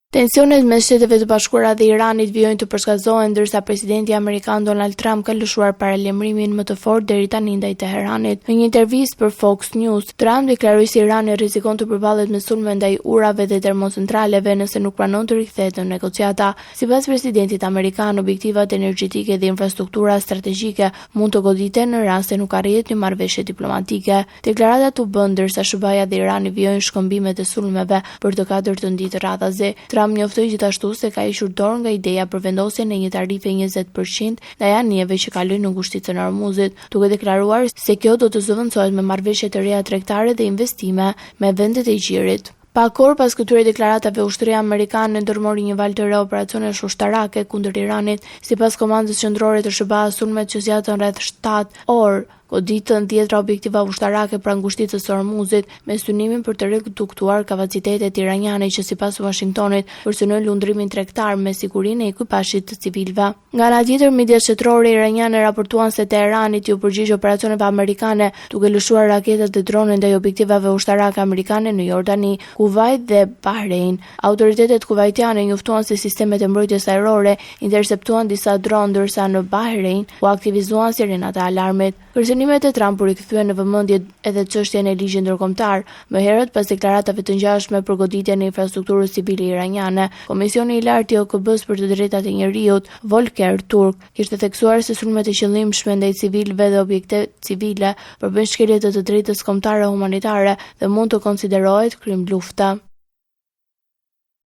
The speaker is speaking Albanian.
Tensionet mes Shteteve të Bashkuara dhe Iranit vijojnë të përshkallëzohen ndërsa presidenti amerikan Donald Trump ka lëshuar paralajmërimin më të fortë deri tani ndaj Teheranit. Në një intervistë për Fox News, Trump deklaroi se Irani rrezikon të përballet me sulme ndaj urave dhe termocentraleve nëse nuk pranon të rikthehet në negociata. Sipas presidentit amerikan, objektivat energjetike dhe infrastruktura strategjike mund të goditen në rast se nuk arrihet një marrëveshje diplomatike. Deklarata u bën ndërsa SBA dhe Irani vijojnë shkëmbimet e sulmeve për të katërtën ditë radhazi. Trump njoftoi gjithashtu se ka hequr dorë nga ideja për vendosjen e një tarife 20% ndaj anijeve që kalojnë në ngushticën e Hormuzit, duke deklaruar se kjo do të zëvendësohet me marrëveshje të reja tregtare dhe investime me vendet e Gjirit. Pak orë pas këtyre deklaratave, ushtria amerikane ndërmori një valë të re operacionesh ushtarake kundër Iranit, sipas komandës qendrore të SBA, sulmet që zgjatën rreth 7 orë. Goditën 10 objektiva ushtarake pranë ngushticës së Hormuzit me synimin për të reduktuar kapacitetet iraniane që sipas Washingtonit përsynon lundrimin tregtar me sigurinë e ekipazhit të civilëve. Nga ana tjetër, mediat shtetërore iraniane raportuan se Teherani u përgjigj operacioneve amerikane duke lëshuar raketat dhe drone ndaj objektivave ushtarake amerikane në Jordani, Kuvajt dhe Bahrein. Autoritetet kuvajtiane njoftuan se sistemet e mbrojtjes ajrore interceptuan disa dronë ndërsa në Bahrein u aktivizuan sirenat e alarmit. Kërcënimet e Trump u rikthyen në vëmendje edhe çështjen e ligjit ndërkombëtar, më herët pas deklaratave të ngjashme për goditjen e infrastrukturës civile iraniane. Komisioni i lartë i OKB-s për të drejtat e njerëzit, Volker Turk, kishte theksuar se sulmet e qëllimshme ndaj civilëve dhe objekte civile përbën shkelje të drejtës kombëtare humanitare dhe mund të konsiderohet krim lufte.